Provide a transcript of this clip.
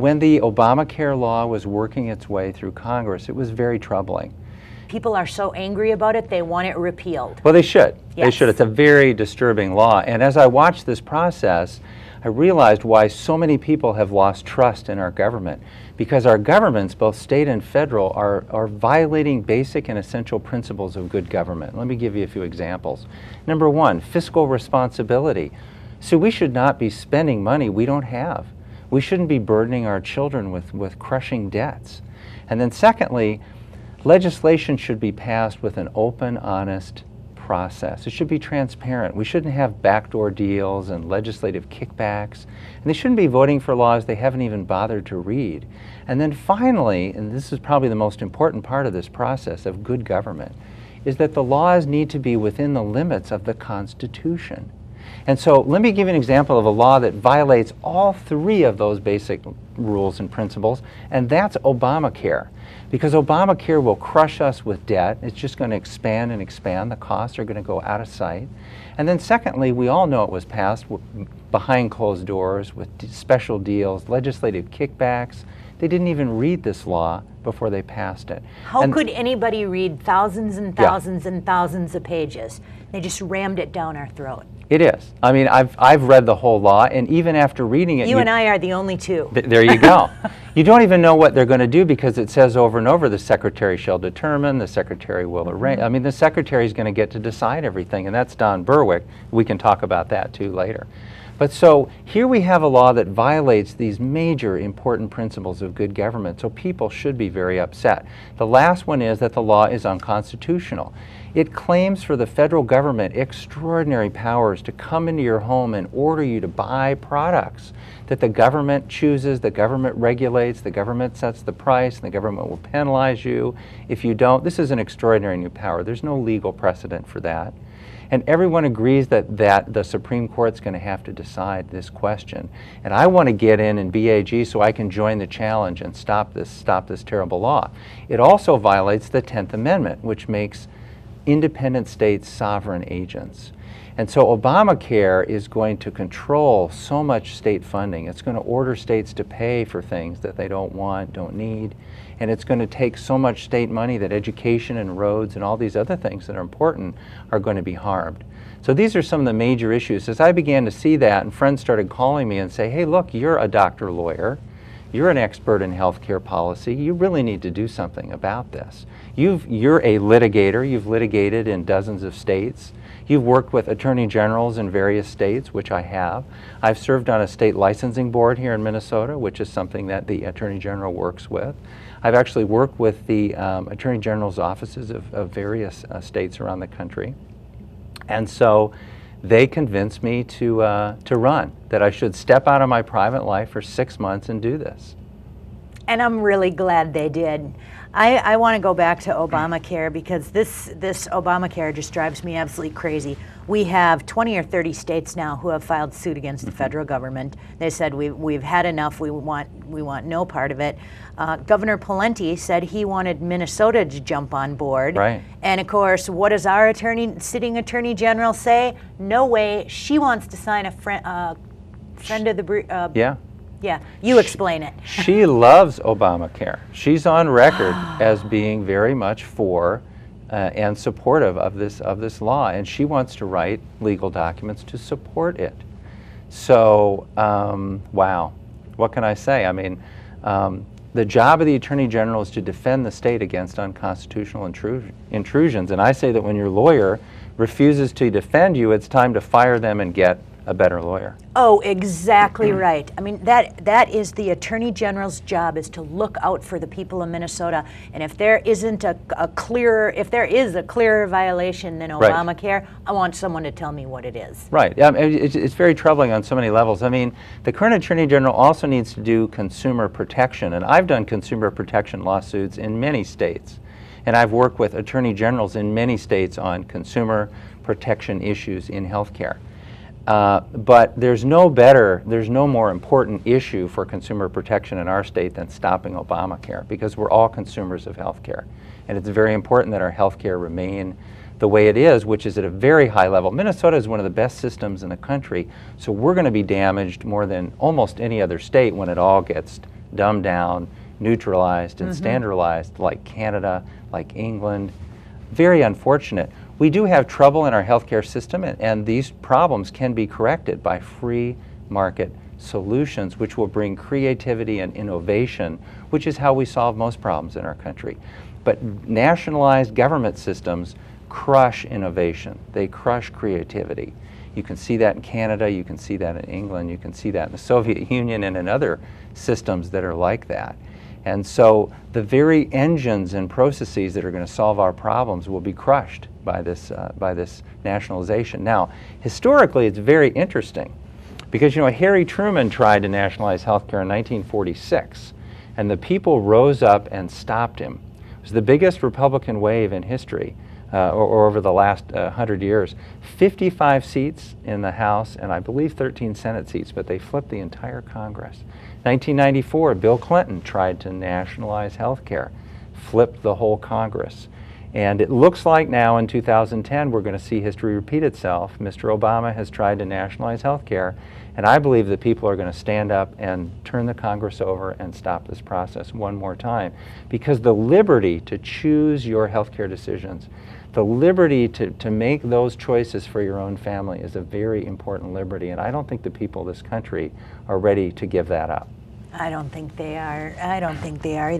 when the Obamacare law was working its way through Congress, it was very troubling. People are so angry about it, they want it repealed. Well, they should. Yes. They should. It's a very disturbing law. And as I watched this process, I realized why so many people have lost trust in our government. Because our governments, both state and federal, are violating basic and essential principles of good government. Let me give you a few examples. Number one, fiscal responsibility. So we should not be spending money we don't have. We shouldn't be burdening our children with crushing debts. And then secondly, legislation should be passed with an open, honest process. It should be transparent. We shouldn't have backdoor deals and legislative kickbacks. And they shouldn't be voting for laws they haven't even bothered to read. And then finally, and this is probably the most important part of this process of good government, is that the laws need to be within the limits of the Constitution. And so let me give you an example of a law that violates all three of those basic rules and principles, and that's Obamacare. Because Obamacare will crush us with debt. It's just going to expand and expand. The costs are going to go out of sight. And then secondly, we all know it was passed behind closed doors with special deals, legislative kickbacks. They didn't even read this law before they passed it. How could anybody read thousands and thousands and thousands of pages? They just rammed it down our throat. It is. I mean, I've read the whole law, and even after reading it... You and I are the only two. There you go. You don't even know what they're going to do because it says over and over, the Secretary shall determine, the Secretary will arrange. I mean, the Secretary is going to get to decide everything, and that's Don Berwick. We can talk about that, too, later. But so here we have a law that violates these major important principles of good government, so people should be very upset. The last one is that the law is unconstitutional. It claims for the federal government extraordinary powers to come into your home and order you to buy products that the government chooses, the government regulates, the government sets the price, and the government will penalize you if you don't. This is an extraordinary new power. There's no legal precedent for that. And everyone agrees that the Supreme Court's going to have to decide this question. And I want to get in BAG so I can join the challenge and stop this terrible law. It also violates the 10th Amendment, which makes independent states sovereign agents. And so Obamacare is going to control so much state funding. It's going to order states to pay for things that they don't want, don't need. And it's going to take so much state money that education and roads and all these other things that are important are going to be harmed. So these are some of the major issues. As I began to see that, and friends started calling me and say, hey, look, you're a doctor lawyer. You're an expert in healthcare policy. You really need to do something about this. You're a litigator. You've litigated in dozens of states. You've worked with attorney generals in various states, which I have. I've served on a state licensing board here in Minnesota, which is something that the attorney general works with. I've actually worked with the attorney general's offices of various states around the country. And so they convinced me to run, that I should step out of my private life for 6 months and do this. And I'm really glad they did. I want to go back to Obamacare because this Obamacare just drives me absolutely crazy. We have 20 or 30 states now who have filed suit against the federal government. They said we've had enough. We want no part of it. Governor Pawlenty said he wanted Minnesota to jump on board. Right. And of course, what does our sitting attorney general say? No way. She wants to sign a friend of the yeah. Yeah, you explain it. She loves Obamacare. She's on record as being very much for and supportive of this law, and she wants to write legal documents to support it. So, wow, what can I say? I mean, the job of the Attorney General is to defend the state against unconstitutional intrusions, and I say that when your lawyer refuses to defend you, it's time to fire them and get a better lawyer. Oh, exactly right. I mean, that is the Attorney General's job, is to look out for the people of Minnesota. And if there isn't if there is a clearer violation than Obamacare, I want someone to tell me what it is. Right. It's very troubling on so many levels. I mean, the current Attorney General also needs to do consumer protection, and I've done consumer protection lawsuits in many states. And I've worked with attorney generals in many states on consumer protection issues in healthcare. But there's no more important issue for consumer protection in our state than stopping Obamacare, because we're all consumers of health care. And it's very important that our health care remain the way it is, which is at a very high level. Minnesota is one of the best systems in the country, so we're going to be damaged more than almost any other state when it all gets dumbed down, neutralized, and standardized like Canada, like England. Very unfortunate. We do have trouble in our healthcare system, and these problems can be corrected by free market solutions, which will bring creativity and innovation, which is how we solve most problems in our country. But nationalized government systems crush innovation. They crush creativity. You can see that in Canada, you can see that in England, you can see that in the Soviet Union and in other systems that are like that. And so the very engines and processes that are going to solve our problems will be crushed by this nationalization. Now, historically, it's very interesting because, you know, Harry Truman tried to nationalize healthcare in 1946, and the people rose up and stopped him. It was the biggest Republican wave in history, or over the last 100 years. 55 seats in the House, and I believe 13 Senate seats, but they flipped the entire Congress. 1994, Bill Clinton tried to nationalize health care, flipped the whole Congress. And it looks like now in 2010 we're going to see history repeat itself. Mr. Obama has tried to nationalize health care, and I believe that people are going to stand up and turn the Congress over and stop this process one more time. Because the liberty to choose your health care decisions, the liberty to make those choices for your own family is a very important liberty, and I don't think the people of this country are ready to give that up. I don't think they are. I don't think they are.